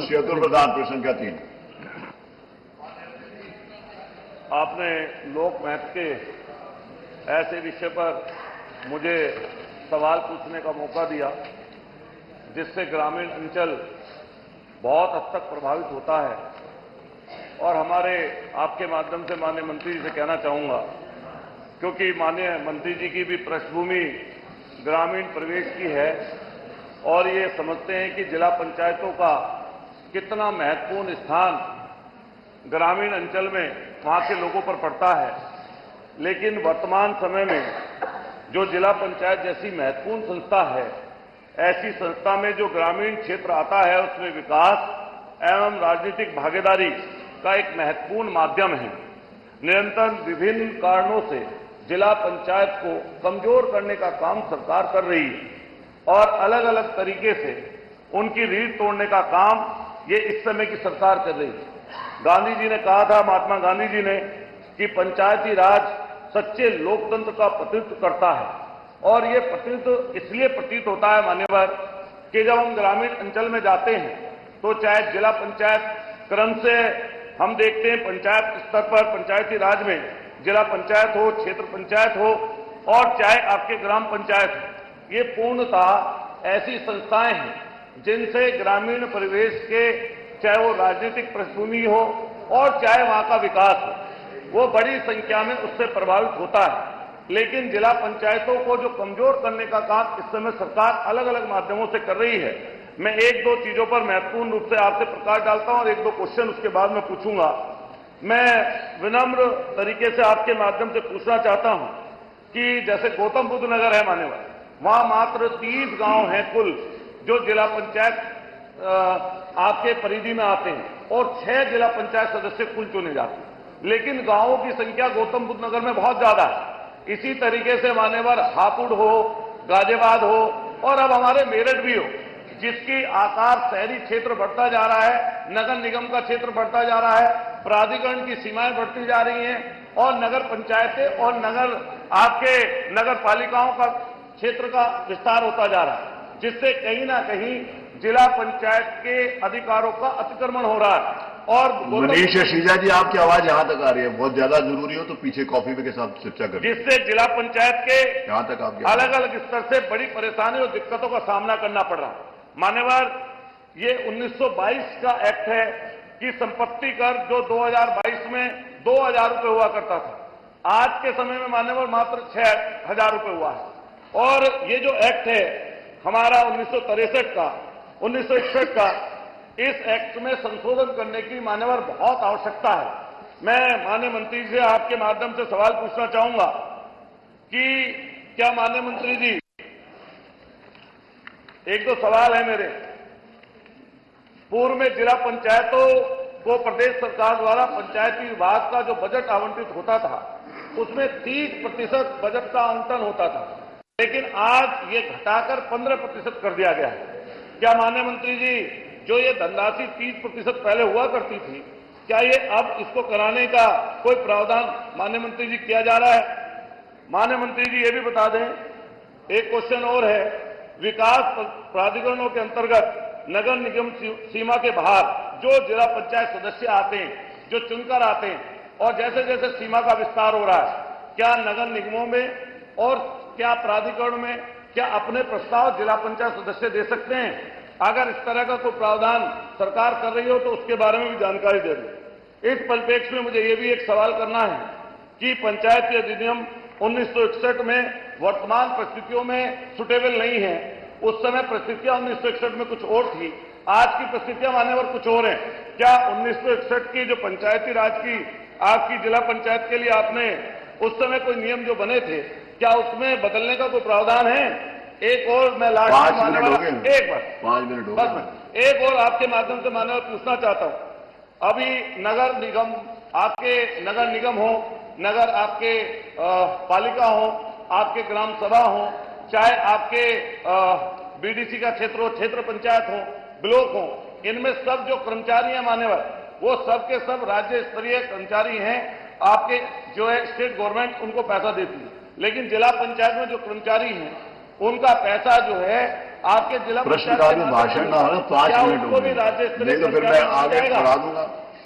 श्री अतुल प्रधान, प्रश्न संख्या 3। आपने लोक महत्व के ऐसे विषय पर मुझे सवाल पूछने का मौका दिया जिससे ग्रामीण अंचल बहुत हद तक प्रभावित होता है। और हमारे आपके माध्यम से माननीय मंत्री जी से कहना चाहूंगा, क्योंकि माननीय मंत्री जी की भी पृष्ठभूमि ग्रामीण परिवेश की है और ये समझते हैं कि जिला पंचायतों का कितना महत्वपूर्ण स्थान ग्रामीण अंचल में वहां के लोगों पर पड़ता है। लेकिन वर्तमान समय में जो जिला पंचायत जैसी महत्वपूर्ण संस्था है, ऐसी संस्था में जो ग्रामीण क्षेत्र आता है उसमें विकास एवं राजनीतिक भागीदारी का एक महत्वपूर्ण माध्यम है। निरंतर विभिन्न कारणों से जिला पंचायत को कमजोर करने का काम सरकार कर रही है और अलग अलग तरीके से उनकी रीढ़ तोड़ने का काम ये इस समय की सरकार कर रही है। गांधी जी ने कहा था, महात्मा गांधी जी ने, कि पंचायती राज सच्चे लोकतंत्र का प्रतिनिधित्व करता है। और ये प्रतिनिधित्व इसलिए प्रतीत होता है मान्यवर कि जब हम ग्रामीण अंचल में जाते हैं तो चाहे जिला पंचायत क्रम से हम देखते हैं, पंचायत स्तर पर पंचायती राज में जिला पंचायत हो, क्षेत्र पंचायत हो और चाहे आपके ग्राम पंचायत हो, ये पूर्णतः ऐसी संस्थाएं हैं जिनसे ग्रामीण परिवेश के, चाहे वो राजनीतिक पृष्ठभूमि हो और चाहे वहां का विकास हो, वो बड़ी संख्या में उससे प्रभावित होता है। लेकिन जिला पंचायतों को जो कमजोर करने का काम इस समय सरकार अलग अलग माध्यमों से कर रही है। मैं एक दो चीजों पर महत्वपूर्ण रूप से आपसे प्रकाश डालता हूं और एक दो क्वेश्चन उसके बाद में पूछूंगा। मैं विनम्र तरीके से आपके माध्यम से पूछना चाहता हूं कि जैसे गौतम बुद्ध नगर है मान्यवर, वहां मात्र 30 गांव हैं कुल जो जिला पंचायत आपके परिधि में आते हैं और 6 जिला पंचायत सदस्य कुल चुने जाते हैं। लेकिन गांवों की संख्या गौतम बुद्ध नगर में बहुत ज्यादा है। इसी तरीके से मान्यवर हापुड़ हो, गाजियाबाद हो और अब हमारे मेरठ भी हो, जिसकी आकार शहरी क्षेत्र बढ़ता जा रहा है, नगर निगम का क्षेत्र बढ़ता जा रहा है, प्राधिकरण की सीमाएं बढ़ती जा रही हैं और नगर पंचायतें और नगर आपके नगर पालिकाओं का क्षेत्र का विस्तार होता जा रहा है, जिससे कहीं ना कहीं जिला पंचायत के अधिकारों का अतिक्रमण हो रहा है। और मनीष सिसोदिया जी, आपकी आवाज यहां तक आ रही है, बहुत ज्यादा जरूरी हो तो पीछे कॉफी के साथ चर्चा करें, जिससे जिला पंचायत के यहां तक आपके अलग अलग स्तर से बड़ी परेशानी और दिक्कतों का सामना करना पड़ रहा है। मान्यवर, ये 1922 का एक्ट है कि संपत्ति कर जो 2022 में 2000 रुपए हुआ करता था, आज के समय में मान्यवर मात्र 6000 रुपए हुआ है। और ये जो एक्ट है हमारा 1963 का, 1961 का, इस एक्ट में संशोधन करने की मान्यवर बहुत आवश्यकता है। मैं माननीय मंत्री से आपके माध्यम से सवाल पूछना चाहूंगा कि क्या माननीय मंत्री जी, एक दो सवाल है मेरे। पूर्व में जिला पंचायतों को प्रदेश सरकार द्वारा पंचायती विभाग का जो बजट आवंटित होता था उसमें 30% बजट का आवंटन होता था, लेकिन आज ये घटाकर 15% कर दिया गया है। क्या माननीय मंत्री जी, जो ये धनराशि 30% पहले हुआ करती थी, क्या ये अब इसको कराने का कोई प्रावधान माननीय मंत्री जी किया जा रहा है? माननीय मंत्री जी ये भी बता दें, एक क्वेश्चन और है, विकास प्राधिकरणों के अंतर्गत नगर निगम सीमा के बाहर जो जिला पंचायत सदस्य आते हैं, जो चुनकर आते हैं, और जैसे जैसे सीमा का विस्तार हो रहा है, क्या नगर निगमों में और क्या प्राधिकरण में क्या अपने प्रस्ताव जिला पंचायत सदस्य दे सकते हैं? अगर इस तरह का कोई प्रावधान सरकार कर रही हो तो उसके बारे में भी जानकारी दे दें। इस परिप्रेक्ष्य में मुझे ये भी एक सवाल करना है कि पंचायती अधिनियम 1961 में वर्तमान परिस्थितियों में सुटेबल नहीं है। उस समय परिस्थितियां 1961 में कुछ और थी, आज की परिस्थितियां मान्यवर कुछ और हैं। क्या 1961 की जो पंचायती राज की आपकी जिला पंचायत के लिए आपने उस समय कोई नियम जो बने थे, क्या उसमें बदलने का कोई प्रावधान है? एक और मैं लास्ट में मान्यवर 5 मिनट हो गए, एक और आपके माध्यम से मान्यवर पूछना चाहता हूं। अभी नगर निगम, आपके नगर निगम हो, नगर आपके पालिका हो, आपके ग्राम सभा हो, चाहे आपके बीडीसी का क्षेत्र हो, क्षेत्र पंचायत हो, ब्लॉक हो, इनमें सब जो कर्मचारी हैं मान्यवर, वो सब के सब राज्य स्तरीय कर्मचारी हैं। आपके जो है स्टेट गवर्नमेंट उनको पैसा देती है, लेकिन जिला पंचायत में जो कर्मचारी हैं उनका पैसा जो है आपके जिला प्रश्नकाल में भाषण ना हो ना 5 क्या मिनट उनको भी होंगे, राज्य स्तरीय नहीं तो फिर मैं पुरस्कार आगे मिल जाएगा? पढ़ा दूंगा।